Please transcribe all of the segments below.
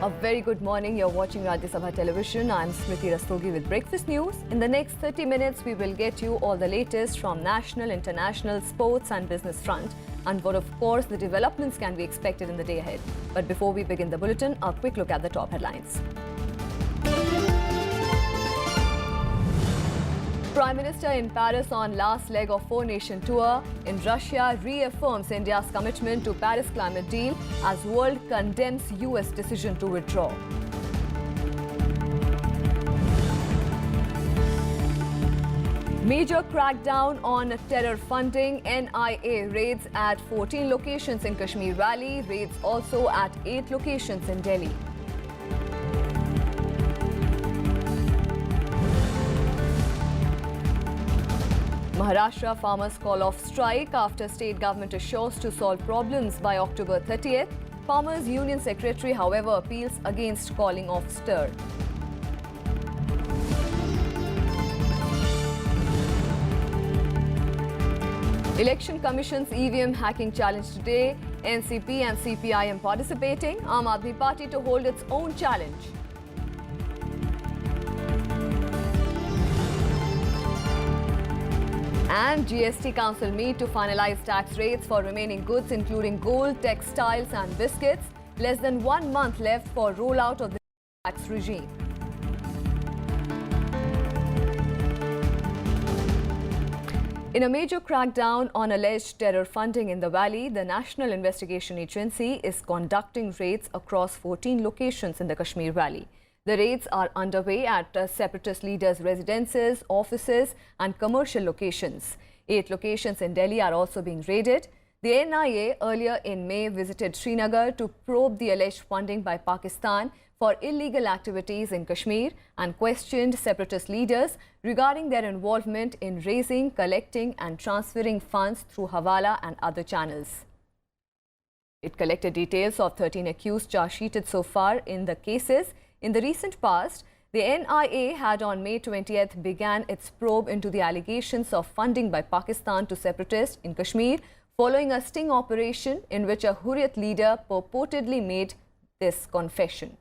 A very good morning. You're watching Rajya Sabha Television. I'm Smriti Rastogi with Breakfast News. In the next 30 minutes, we will get you all the latest from national, international, sports and business front. And what, of course, the developments can be expected in the day ahead. But before we begin the bulletin, a quick look at the top headlines. Prime Minister in Paris on last leg of four-nation tour. In Russia, reaffirms India's commitment to Paris climate deal as world condemns US decision to withdraw. Major crackdown on terror funding. NIA raids at 14 locations in Kashmir Valley. Raids also at 8 locations in Delhi. Maharashtra farmers call off strike after state government assures to solve problems by October 30th. Farmers Union Secretary, however, appeals against calling off stir. Election Commission's EVM hacking challenge today. NCP and CPIM participating. Aam Aadmi Party to hold its own challenge. And GST Council meet to finalize tax rates for remaining goods including gold, textiles and biscuits. Less than 1 month left for rollout of the tax regime. In a major crackdown on alleged terror funding in the valley, the National Investigation Agency is conducting raids across 14 locations in the Kashmir Valley. The raids are underway at separatist leaders' residences, offices and commercial locations. 8 locations in Delhi are also being raided. The NIA earlier in May visited Srinagar to probe the alleged funding by Pakistan for illegal activities in Kashmir and questioned separatist leaders regarding their involvement in raising, collecting and transferring funds through Hawala and other channels. It collected details of 13 accused charge sheeted so far in the cases. In the recent past, the NIA had on May 20th began its probe into the allegations of funding by Pakistan to separatists in Kashmir following a sting operation in which a Hurriyat leader purportedly made this confession.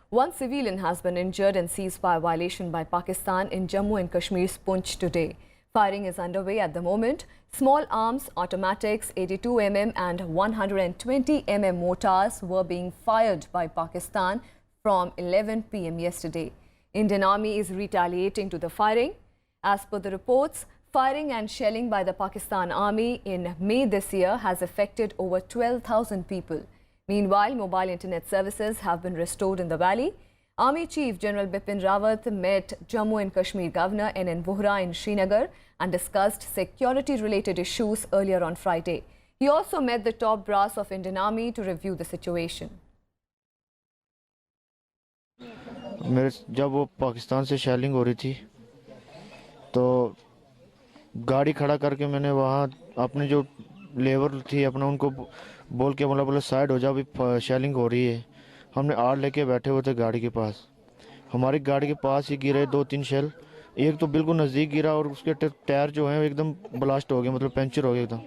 One civilian has been injured and seized by a violation by Pakistan in Jammu and Kashmir's Poonch today. Firing is underway at the moment. Small arms, automatics, 82mm and 120mm mortars were being fired by Pakistan from 11 p.m. yesterday. Indian Army is retaliating to the firing. As per the reports, firing and shelling by the Pakistan Army in May this year has affected over 12,000 people. Meanwhile, mobile internet services have been restored in the valley. Army Chief General Bipin Rawat met Jammu and Kashmir Governor N.N. Vohra in Srinagar and discussed security-related issues earlier on Friday. He also met the top brass of Indian Army to review the situation. जब वो पाकिस्तान से shelling हो रही थी तो गाड़ी खड़ा करके मैंने वहाँ अपने जो लेबर थी अपना उनको बोल के बोला साइड हो जाओ, अभी शेलिंग हो रही है। हमने आड़ लेके बैठे हुए थे गाड़ी के पास। हमारी गाड़ी के पास ही गिरे 2-3 शेल। एक तो बिल्कुल नज़दीक गिरा और उसके टायर जो हैं एकदम ब्लास्ट हो गए, मतलब पंचर हो गया एकदम।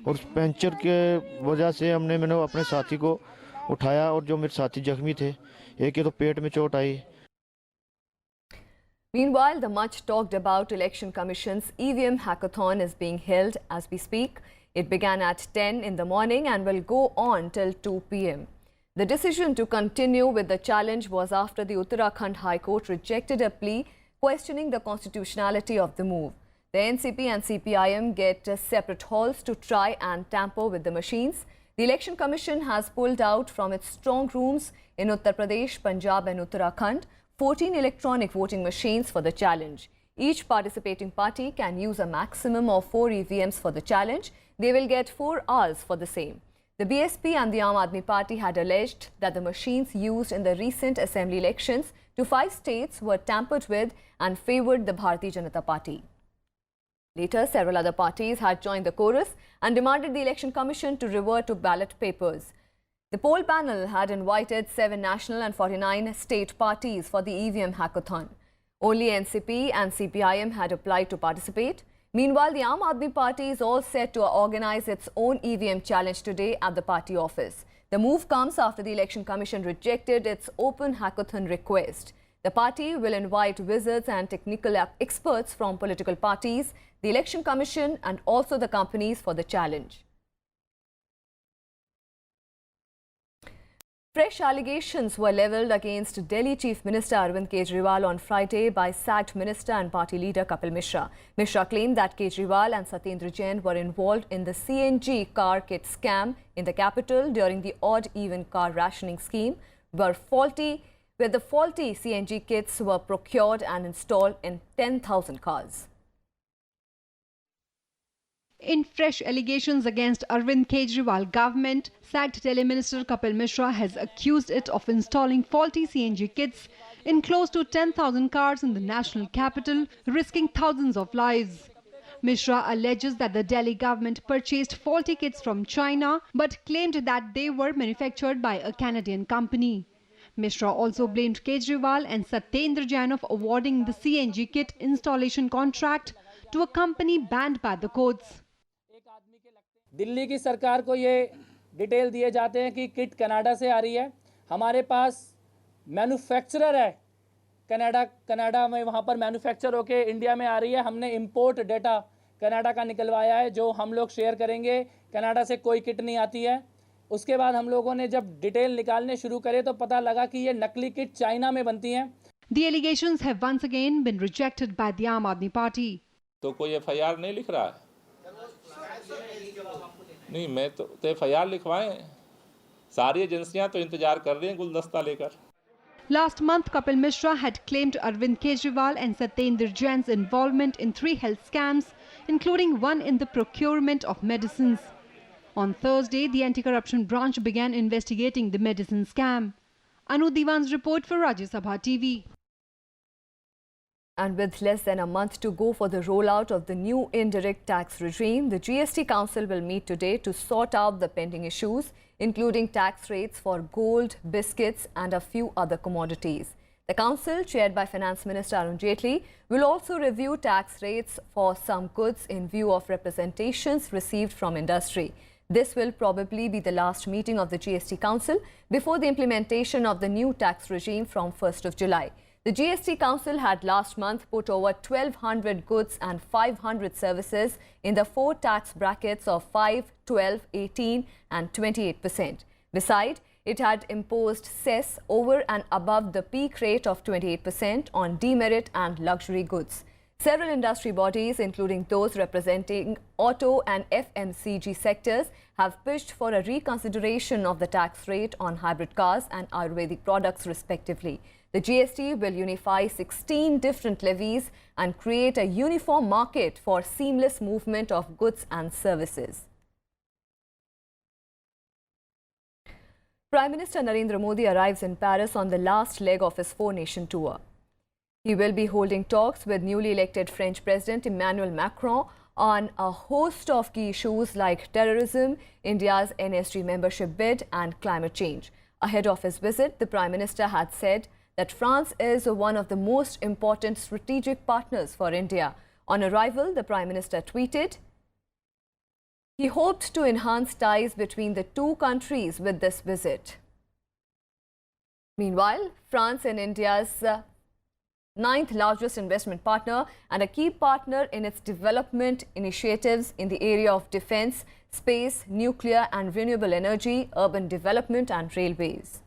और उस पंचर के वजह से मैंने अपने साथी को उठाया और जो मेरे साथी जख्मी थे, एक के तो पेट में चोट आई। Meanwhile, the much talked about Election Commission's EVM hackathon is being held as we speak. It began at 10 in the morning and will go on till 2 p.m. The decision to continue with the challenge was after the Uttarakhand High Court rejected a plea questioning the constitutionality of the move. The NCP and CPIM get separate halls to try and tamper with the machines. The Election Commission has pulled out from its strong rooms in Uttar Pradesh, Punjab and Uttarakhand 14 electronic voting machines for the challenge. Each participating party can use a maximum of 4 EVMs for the challenge. They will get 4 hours for the same. The BSP and the Aam Aadmi Party had alleged that the machines used in the recent assembly elections to 5 states were tampered with and favoured the Bharatiya Janata Party. Later, several other parties had joined the chorus and demanded the Election Commission to revert to ballot papers. The poll panel had invited 7 national and 49 state parties for the EVM hackathon. Only NCP and CPIM had applied to participate. Meanwhile, the Aam Aadmi Party is all set to organize its own EVM challenge today at the party office. The move comes after the Election Commission rejected its open hackathon request. The party will invite wizards and technical experts from political parties, the Election Commission and also the companies for the challenge. Fresh allegations were levelled against Delhi Chief Minister Arvind Kejriwal on Friday by sacked Minister and party leader Kapil Mishra. Mishra claimed that Kejriwal and Satyendra Jain were involved in the CNG car kit scam in the capital during the odd-even car rationing scheme, where the faulty CNG kits were procured and installed in 10,000 cars. In fresh allegations against Arvind Kejriwal government, sacked Delhi Minister Kapil Mishra has accused it of installing faulty CNG kits in close to 10,000 cars in the national capital, risking thousands of lives. Mishra alleges that the Delhi government purchased faulty kits from China but claimed that they were manufactured by a Canadian company. Mishra also blamed Kejriwal and Satyendra Jain of awarding the CNG kit installation contract to a company banned by the courts. Delhi की सरकार को ये detail दिए जाते हैं कि kit Canada से आ रही है, हमारे पास मैन्युफैक्चरर है कनाडा में, वहाँ पर मैन्युफैक्चर होके इंडिया में आ रही है। हमने इंपोर्ट डेटा कनाडा का निकलवाया है जो हम लोग शेयर करेंगे। कनाडा से कोई किट नहीं आती है। उसके बाद हम लोगों ने जब डिटेल निकालने शुरू करे तो पता लगा कि ये नकली किट चाइना में बनती हैं। The allegations have once again been rejected by the Aam Aadmi Party. तो कोई FIR नहीं लिख रहा है? नहीं, मैं तो FIR लिखवाएं। सारी एजेंसियां तो इंतजार कर रही हैं गुलदस्ता लेकर। Last month, Kapil Mishra had claimed Arvind Kejriwal and Satyendra Jain's involvement in 3 health scams, including one in the procurement of medicines. On Thursday, the anti-corruption branch began investigating the medicine scam. Anu Diwan's report for Rajya Sabha TV. And with less than a month to go for the rollout of the new indirect tax regime, the GST Council will meet today to sort out the pending issues, including tax rates for gold, biscuits and a few other commodities. The Council, chaired by Finance Minister Arun Jaitley, will also review tax rates for some goods in view of representations received from industry. This will probably be the last meeting of the GST Council before the implementation of the new tax regime from 1st of July. The GST Council had last month put over 1,200 goods and 500 services in the 4 tax brackets of 5, 12, 18 and 28%. Besides, it had imposed cess over and above the peak rate of 28% on demerit and luxury goods. Several industry bodies, including those representing auto and FMCG sectors, have pushed for a reconsideration of the tax rate on hybrid cars and Ayurvedic products respectively. The GST will unify 16 different levies and create a uniform market for seamless movement of goods and services. Prime Minister Narendra Modi arrives in Paris on the last leg of his 4-nation tour. He will be holding talks with newly elected French President Emmanuel Macron on a host of key issues like terrorism, India's NSG membership bid and climate change. Ahead of his visit, the Prime Minister had said that France is one of the most important strategic partners for India. On arrival, the Prime Minister tweeted, he hoped to enhance ties between the two countries with this visit. Meanwhile, France and India's 9th largest investment partner and a key partner in its development initiatives in the area of defense, space, nuclear and renewable energy, urban development and railways.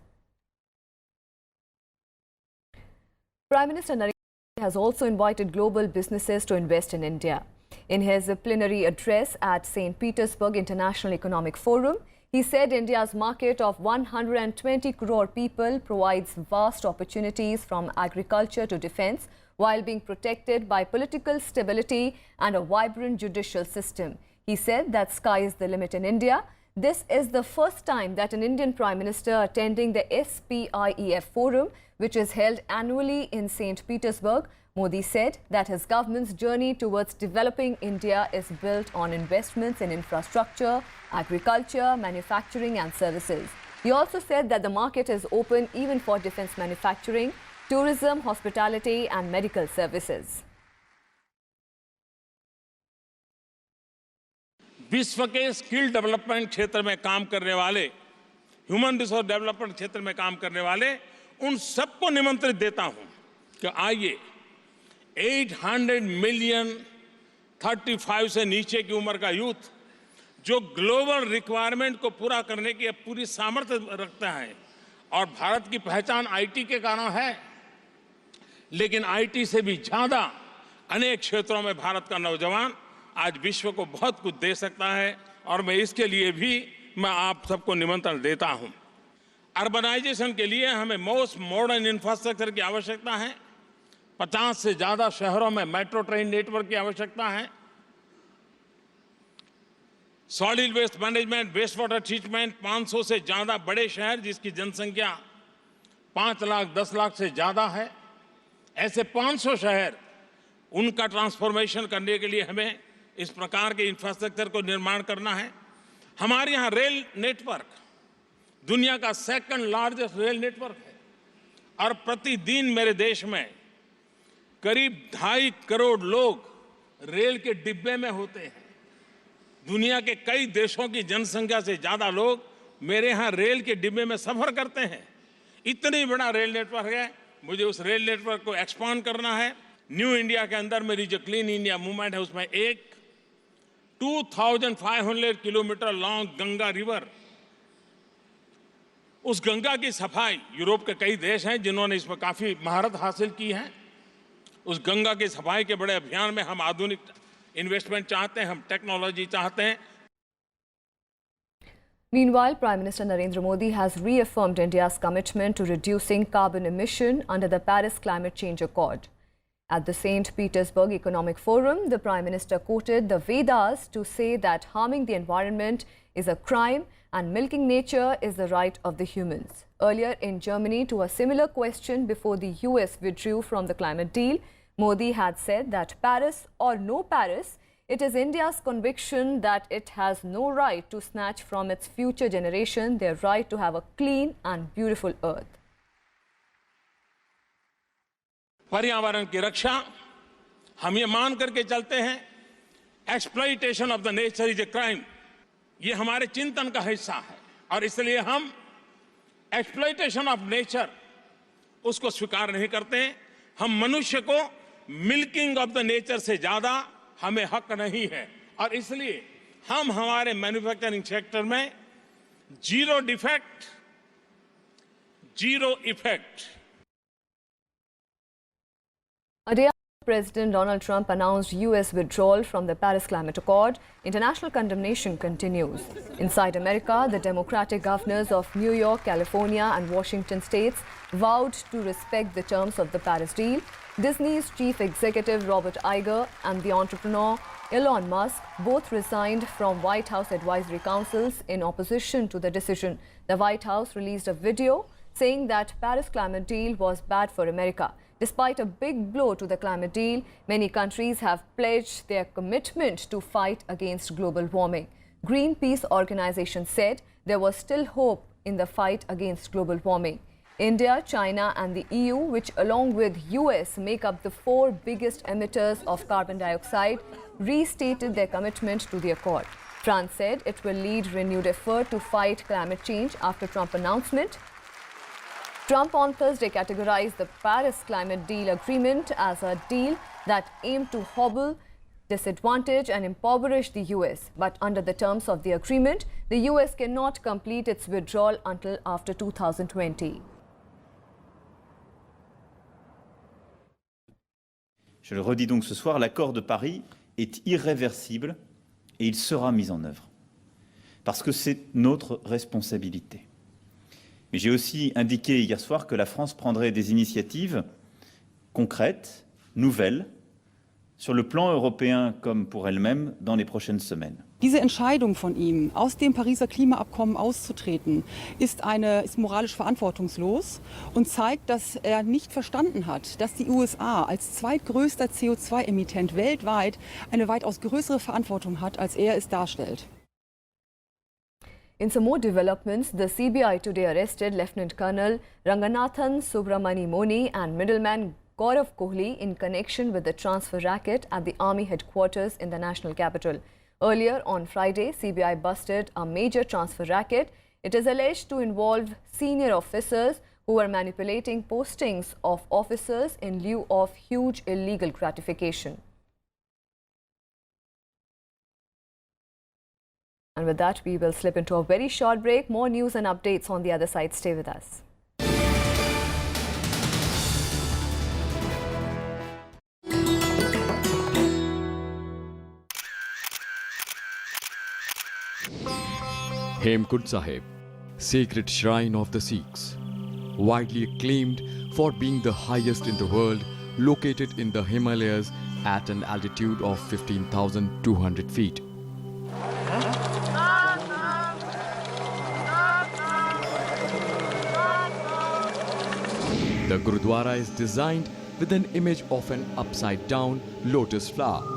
Prime Minister Narendra Modi has also invited global businesses to invest in India. In his plenary address at St. Petersburg International Economic Forum, he said India's market of 120 crore people provides vast opportunities from agriculture to defense while being protected by political stability and a vibrant judicial system. He said that sky is the limit in India. This is the first time that an Indian Prime Minister attending the SPIEF Forum, which is held annually in St. Petersburg. Modi said that his government's journey towards developing India is built on investments in infrastructure, agriculture, manufacturing and services. He also said that the market is open even for defense manufacturing, tourism, hospitality and medical services. विश्व के skill development क्षेत्र में काम करने वाले human resource development क्षेत्र में काम करने वाले उन सबको निमंत्रित देता हूं कि आइए 800 मिलियन 35 से नीचे की उम्र का यूथ जो ग्लोबल रिक्वायरमेंट को पूरा करने की पूरी सामर्थ्य रखता है, और भारत की पहचान आईटी के कारण है, लेकिन आईटी से भी ज्यादा अनेक क्षेत्रों में भारत का नौजवान आज विश्व को बहुत कुछ दे सकता है, और मैं इसके लिए भी मैं आप सबको निमंत्रण देता हूं। अर्बनाइजेशन के लिए हमें मोस्ट मॉडर्न इंफ्रास्ट्रक्चर की आवश्यकता है। 50 से ज्यादा शहरों में मेट्रो ट्रेन नेटवर्क की आवश्यकता है। Solid waste management, waste water treatment, 500 से ज्यादा बड़े शहर जिसकी जनसंख्या 5 लाख 10 लाख से ज्यादा है, ऐसे 500 शहर, उनका ट्रांसफॉर्मेशन करने के लिए हमें इस प्रकार के इंफ्रास्ट्रक्चर को निर्माण करना है। हमारे यहाँ रेल नेटवर्क दुनिया का 2nd लार्जेस्ट रेल नेटवर्क है, और प्रतिदिन मेरे देश में करीब 2.5 करोड़ लोग रेल के डिब्बे में होते हैं। दुनिया के कई देशों की जनसंख्या से ज्यादा लोग मेरे यहाँ रेल के डिब्बे में सफर करते हैं। इतनी बड़ा रेल नेटवर्क है, मुझे उस रेल नेटवर्क को एक्सपांड करना है। न्यू इंडिया के अंदर मेरी जो क्लीन इंडिया मूवमेंट है, उसमें एक 2500 किलोमीटर लॉन्ग गंगा रिवर, उस गंगा की सफाई, यूरोप के कई देश हैं जिन्होंने इसमें काफी महारत हासिल की है। उस गंगा की सफाई के बड़े अभियान में हम आधुनिक इन्वेस्टमेंट चाहते हैं, हम टेक्नोलॉजी चाहते हैं। Meanwhile, Prime Minister Narendra Modi has reaffirmed India's commitment to reducing carbon emission under the Paris Climate Change Accord. At the St. Petersburg Economic Forum, the Prime Minister quoted the Vedas to say that harming the environment is a crime and milking nature is the right of the humans. Earlier in Germany, to a similar question before the US withdrew from the climate deal, Modi had said that Paris or no Paris, it is India's conviction that it has no right to snatch from its future generation their right to have a clean and beautiful earth. पर्यावरण की रक्षा हम ये मान करके चलते हैं, exploitation of the nature is a crime, ये हमारे चिंतन का हिस्सा है, और इसलिए हम एक्सप्लॉइटेशन ऑफ नेचर उसको स्वीकार नहीं करते। हम मनुष्य को मिल्किंग ऑफ द नेचर से ज्यादा हमें हक नहीं है, और इसलिए हम हमारे मैन्युफैक्चरिंग सेक्टर में zero defect, zero effect. A day after President Donald Trump announced US withdrawal from the Paris Climate Accord, international condemnation continues. Inside America, the Democratic governors of New York, California and Washington states vowed to respect the terms of the Paris deal. Disney's chief executive Robert Iger and the entrepreneur Elon Musk both resigned from White House advisory councils in opposition to the decision. The White House released a video saying that Paris climate deal was bad for America. Despite a big blow to the climate deal, many countries have pledged their commitment to fight against global warming. Greenpeace organization said there was still hope in the fight against global warming. India, China and the EU, which along with US make up the 4 biggest emitters of carbon dioxide, restated their commitment to the accord. France said it will lead renewed effort to fight climate change after Trump announcement. Trump on Thursday categorized the Paris climate deal agreement as a deal that aimed to hobble, disadvantage and impoverish the US. But under the terms of the agreement, the US cannot complete its withdrawal until after 2020. Je le redis donc ce soir, l'accord de Paris est irréversible et il sera mis en œuvre. Parce que c'est notre responsabilité. Mais j'ai aussi indiqué hier soir que la France prendrait des initiatives concrètes, nouvelles, sur le plan européen comme pour elle-même dans les prochaines semaines. Diese Entscheidung von ihm, aus dem Pariser Klimaabkommen auszutreten, ist moralisch verantwortungslos und zeigt, dass er nicht verstanden hat, dass die USA als zweitgrößter CO2-Emittent weltweit eine weitaus größere Verantwortung hat, als er es darstellt. In some more developments, the CBI today arrested Lieutenant Colonel Ranganathan Subramani Moni and middleman Gaurav Kohli in connection with the transfer racket at the Army headquarters in the national capital. Earlier on Friday, CBI busted a major transfer racket It is alleged to involve senior officers who were manipulating postings of officers in lieu of huge illegal gratification. And with that, we will slip into a very short break. More news and updates on the other side. Stay with us. Hemkund Sahib, sacred shrine of the Sikhs, widely acclaimed for being the highest in the world, located in the Himalayas at an altitude of 15,200 feet. The Gurudwara is designed with an image of an upside-down lotus flower.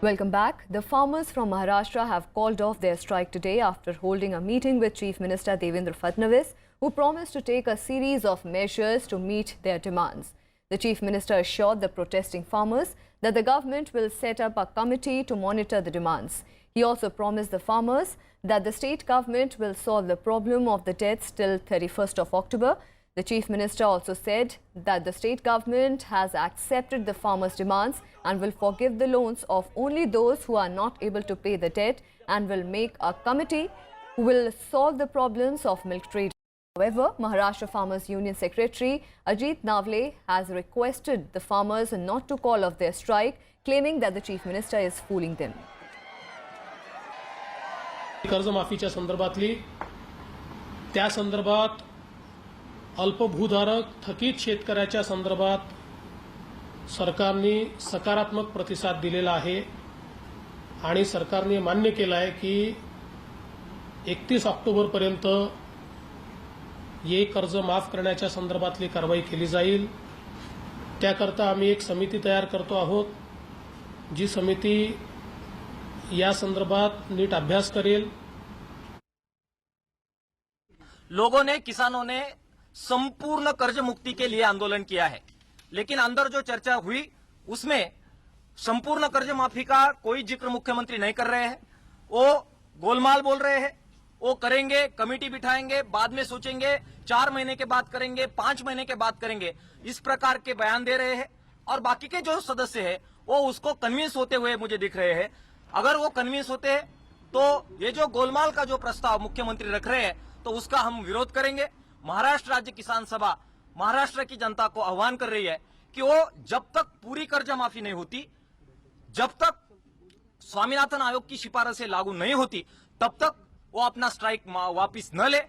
Welcome back. The farmers from Maharashtra have called off their strike today after holding a meeting with Chief Minister Devendra Fadnavis, who promised to take a series of measures to meet their demands. The Chief Minister assured the protesting farmers that the government will set up a committee to monitor the demands. He also promised the farmers that the state government will solve the problem of the deaths till 31st of October. The Chief Minister also said that the state government has accepted the farmers' demands and will forgive the loans of only those who are not able to pay the debt and will make a committee who will solve the problems of milk trade. However, Maharashtra Farmers Union Secretary Ajit Navle has requested the farmers not to call off their strike, claiming that the Chief Minister is fooling them. कर्जमाफीच्या संदर्भातली त्या संदर्भात अल्पभूधारक थकीत शेतकऱ्याच्या संदर्भात सरकारने सकारात्मक प्रतिसाद दिलेला आहे आणि सरकारने मान्य केलं आहे की 31 ऑक्टोबर पर्यंत हे कर्ज माफ करण्याच्या संदर्भातली कारवाई केली जाईल. त्याकरता आम्ही एक समिती तयार करतो आहोत, जी समिती या संदर्भात नीट अभ्यास करेल. लोगों ने, किसानों ने संपूर्ण कर्ज मुक्ति के लिए आंदोलन किया है, लेकिन अंदर जो चर्चा हुई उसमें संपूर्ण कर्ज माफी का कोई जिक्र मुख्यमंत्री नहीं कर रहे हैं. वो गोलमाल बोल रहे हैं. वो करेंगे, कमेटी बिठाएंगे, बाद में सोचेंगे, 4 महीने के बाद करेंगे, 5 महीने के बाद करेंगे, इस प्रकार के बयान दे रहे हैं. और बाकी के जो सदस्य हैं वो उसको कन्विंस होते हुए मुझे दिख रहे हैं. अगर वो कन्विंस होते हैं तो ये जो गोलमाल का जो प्रस्ताव मुख्यमंत्री रख रहे हैं तो उसका हम विरोध करेंगे. महाराष्ट्र राज्य किसान सभा महाराष्ट्र की जनता को आह्वान कर रही है कि वो जब तक पूरी कर्ज माफी नहीं होती, जब तक स्वामीनाथन आयोग की सिफारिशें लागू नहीं होती, तब तक वो अपना स्ट्राइक वापस न ले.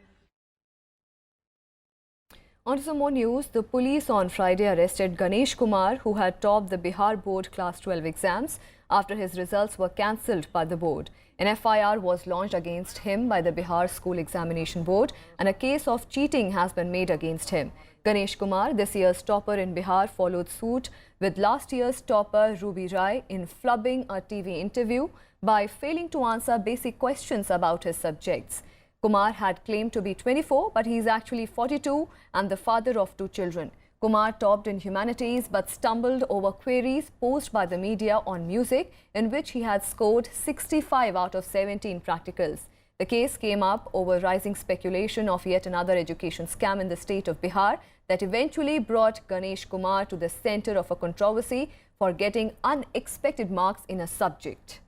On to some more news. The police on Friday arrested Ganesh Kumar, who had topped the Bihar Board Class 12 exams after his results were cancelled by the board. An FIR was launched against him by the Bihar School Examination Board and a case of cheating has been made against him. Ganesh Kumar, this year's topper in Bihar, followed suit with last year's topper Ruby Rai in flubbing a TV interview by failing to answer basic questions about his subjects. Kumar had claimed to be 24, but he is actually 42 and the father of 2 children. Kumar topped in humanities but stumbled over queries posed by the media on music, in which he had scored 65 out of 17 practicals. The case came up over rising speculation of yet another education scam in the state of Bihar that eventually brought Ganesh Kumar to the center of a controversy for getting unexpected marks in a subject.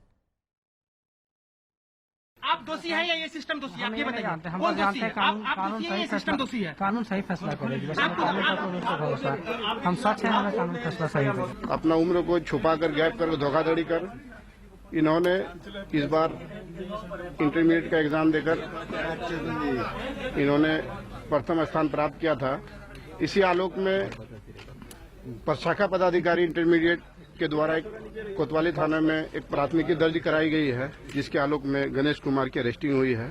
आप दोषी हैं या ये system दोषी है? आप ये बताइए, कौन दोषी है? आप दोषी हैं या सिस्टम दोषी है? कानून सही फैसला करेगी. हम सच हैं, हमें कानून फैसला सही करेगी. अपना उम्र को छुपा कर, गैप कर, धोखाधड़ी कर इन्होंने इस बार इंटरमीडिएट का एग्जाम देकर इन्होंने प्रथम स्थान प्राप्त किया था. इसी आलोक में शाखा पदाधिकारी इंटरमीडिएट के द्वारा एक कोतवाली थाना में एक प्राथमिकी दर्ज कराई गई है, जिसके आलोक में गणेश कुमार की अरेस्टिंग हुई है.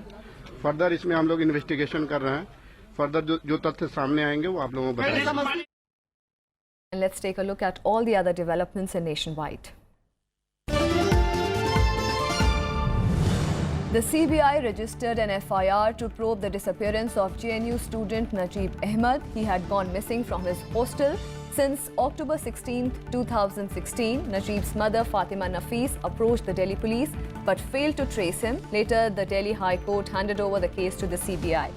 फर्दर इसमें हम लोग इन्वेस्टिगेशन कर रहे हैं. फर्दर जो तथ्य सामने आएंगे वो आप लोगों को बताएंगे. Let's take a look at all the other developments in nationwide. The CBI registered an FIR to probe the disappearance of JNU student Najib Ahmed. He had gone missing from his hostel since October 16, 2016. Najib's mother Fatima Nafees approached the Delhi police but failed to trace him. Later, the Delhi High Court handed over the case to the CBI.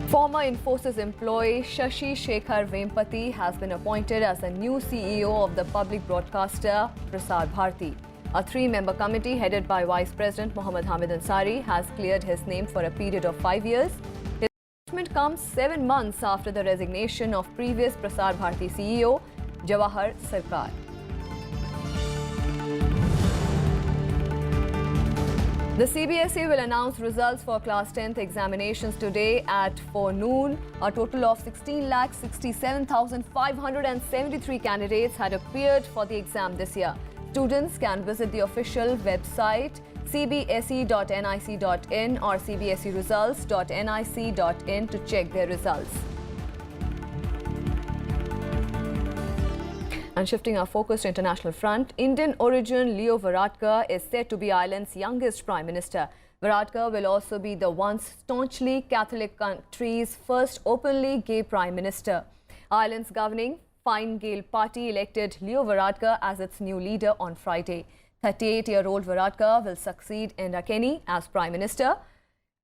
Former Infosys employee Shashi Shekhar Vempati has been appointed as the new CEO of the public broadcaster Prasar Bharati. A three-member committee headed by Vice President Mohammad Hamid Ansari has cleared his name for a period of 5 years. His appointment comes 7 months after the resignation of previous Prasar Bharati CEO Jawahar Sarkar. The CBSE will announce results for Class 10th examinations today at 4 noon. A total of 16,67,573 candidates had appeared for the exam this year. Students can visit the official website cbse.nic.in or cbseresults.nic.in to check their results. And shifting our focus to international front, Indian origin Leo Varadkar is said to be Ireland's youngest Prime Minister. Varadkar will also be the once staunchly Catholic country's first openly gay Prime Minister. Ireland's governing Fine Gael party elected Leo Varadkar as its new leader on Friday. 38-year-old Varadkar will succeed Enda Kenny as Prime Minister.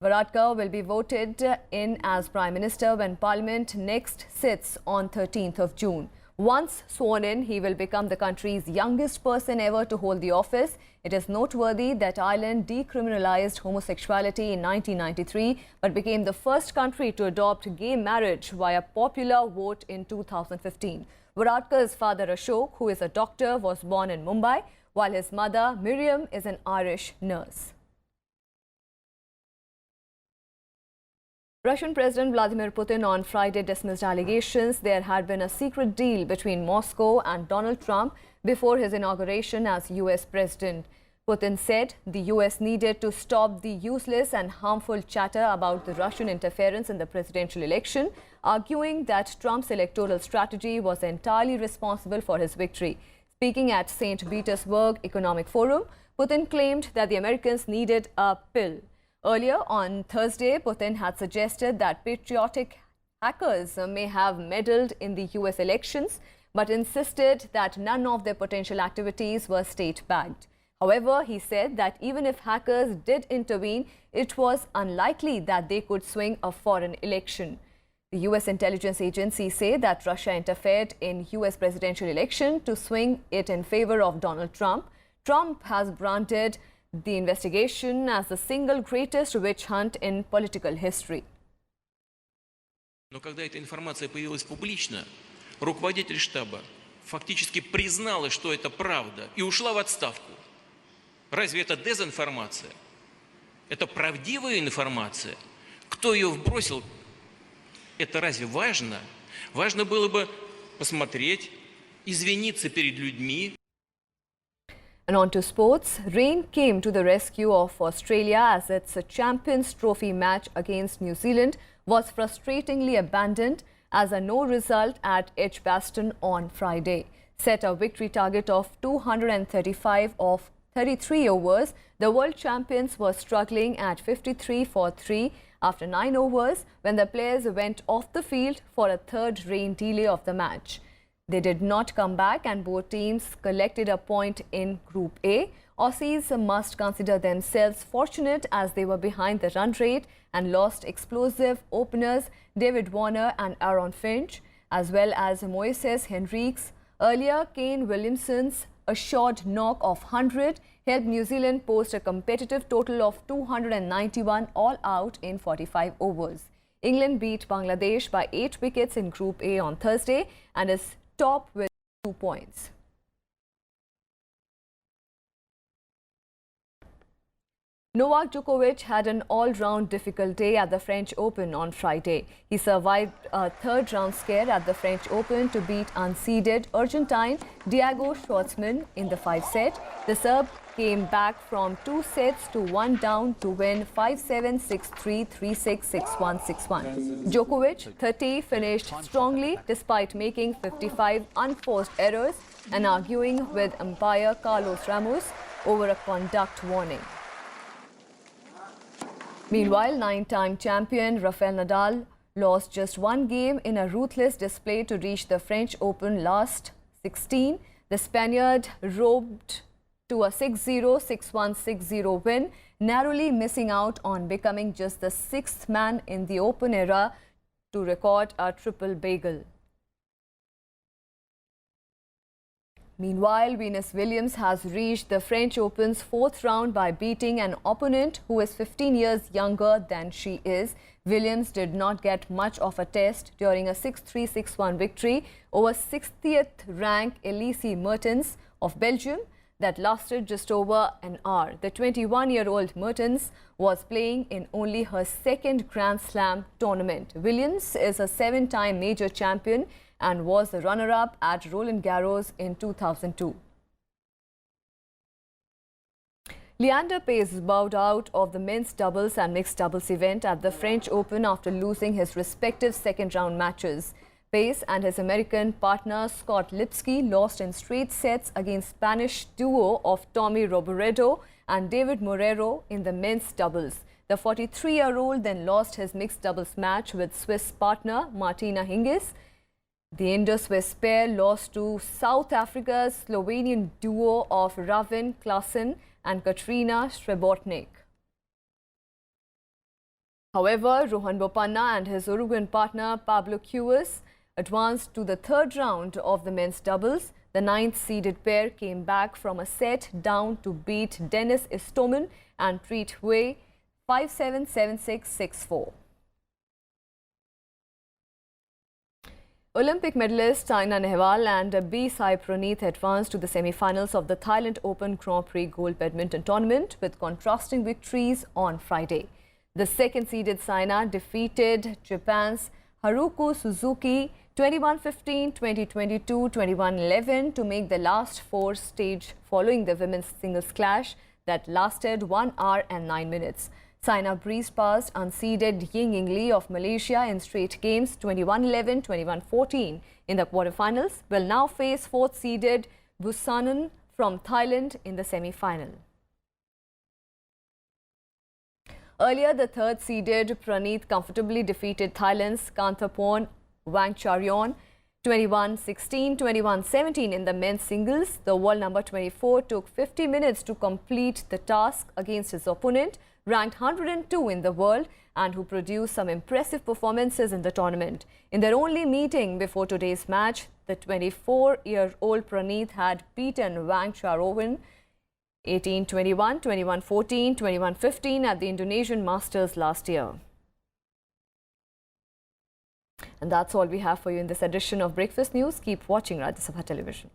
Varadkar will be voted in as Prime Minister when Parliament next sits on 13th of June. Once sworn in, he will become the country's youngest person ever to hold the office. It is noteworthy that Ireland decriminalized homosexuality in 1993 but became the first country to adopt gay marriage via popular vote in 2015. Varadkar's father Ashok, who is a doctor, was born in Mumbai, while his mother Miriam is an Irish nurse. Russian President Vladimir Putin on Friday dismissed allegations there had been a secret deal between Moscow and Donald Trump before his inauguration as US President. Putin said the US needed to stop the useless and harmful chatter about the Russian interference in the presidential election, arguing that Trump's electoral strategy was entirely responsible for his victory. Speaking at St. Petersburg Economic Forum, Putin claimed that the Americans needed a pill. Earlier on Thursday, Putin had suggested that patriotic hackers may have meddled in the US elections, but insisted that none of their potential activities were state-backed. However, he said that even if hackers did intervene, it was unlikely that they could swing a foreign election. The US intelligence agencies say that Russia interfered in US presidential election to swing it in favor of Donald Trump. Trump has branded the investigation as the single greatest witch hunt in political history. Но когда эта информация появилась публично, руководитель штаба фактически признала, что это правда, и ушла в отставку. Разве это дезинформация? Это правдивая информация? Кто ее вбросил? Это разве важно? Важно было бы посмотреть, извиниться перед людьми. And on to sports. Rain came to the rescue of Australia as its Champions Trophy match against New Zealand was frustratingly abandoned as a no result at Edgbaston on Friday. Set a victory target of 235 of 33 overs, the world champions were struggling at 53 for 3 after 9 overs when the players went off the field for a third rain delay of the match. They did not come back and both teams collected a point in Group A. Aussies must consider themselves fortunate as they were behind the run rate and lost explosive openers David Warner and Aaron Finch, as well as Moises Henriques. Earlier, Kane Williamson's assured knock of 100 helped New Zealand post a competitive total of 291 all out in 45 overs. England beat Bangladesh by 8 wickets in Group A on Thursday and is top with 2 points. Novak Djokovic had an all-round difficult day at the French Open on Friday. He survived a third-round scare at the French Open to beat unseeded Argentine Diego Schwartzman in the 5th set. The Serb came back from 2 sets to 1 down to win 5-7, 6-3, 3-6, 6-1, 6-1. Djokovic, 30, finished strongly despite making 55 unforced errors. and arguing with umpire Carlos Ramos over a conduct warning. Meanwhile, 9-time champion Rafael Nadal lost just one game in a ruthless display to reach the French Open last 16. The Spaniard roped to a 6-0, 6-1, 6-0 win, narrowly missing out on becoming just the sixth man in the Open era to record a triple bagel. Meanwhile, Venus Williams has reached the French Open's fourth round by beating an opponent who is 15 years younger than she is. Williams did not get much of a test during a 6-3, 6-1 victory over 60th ranked Elise Mertens of Belgium that lasted just over an hour. The 21-year-old Mertens was playing in only her second Grand Slam tournament. Williams is a 7-time major champion and was the runner-up at Roland Garros in 2002. Leander Paes bowed out of the men's doubles and mixed doubles event at the French Open after losing his respective second-round matches. Paes and his American partner Scott Lipsky lost in straight sets against Spanish duo of Tommy Robredo and David Morero in the men's doubles. The 43-year-old then lost his mixed doubles match with Swiss partner Martina Hingis. The Indo-Swiss pair lost to South Africa's Slovenian duo of Ravin Klaasen and Katrina Srebotnik. However, Rohan Bopanna and his Uruguayan partner Pablo Cuevas advanced to the third round of the men's doubles. The 9th-seeded pair came back from a set down to beat Dennis Istomin and Preet Hui 5-7, 7-6, 6-4. Olympic medalist Saina Nehwal and B. Sai Praneeth advanced to the semi-finals of the Thailand Open Grand Prix Gold Badminton Tournament with contrasting victories on Friday. The second-seeded Saina defeated Japan's Haruko Suzuki 21-15, 20-22, 21-11 to make the last four stage following the women's singles clash that lasted 1 hour and 9 minutes. Saina breezed past unseeded Ying Ying Lee of Malaysia in straight games 21-11, 21-14. In the quarterfinals, will now face fourth-seeded Busanan from Thailand in the semi-final. Earlier, the third-seeded Praneeth comfortably defeated Thailand's Kanthapon Wangcharion 21-16, 21-17 in the men's singles. The world number 24 took 50 minutes to complete the task against his opponent, ranked 102 in the world and who produced some impressive performances in the tournament. In their only meeting before today's match, the 24-year-old Praneeth had beaten Wangcharion 18-21, 21-14, 21-15 at the Indonesian Masters last year. And that's all we have for you in this edition of Breakfast News. Keep watching Rajya Sabha Television.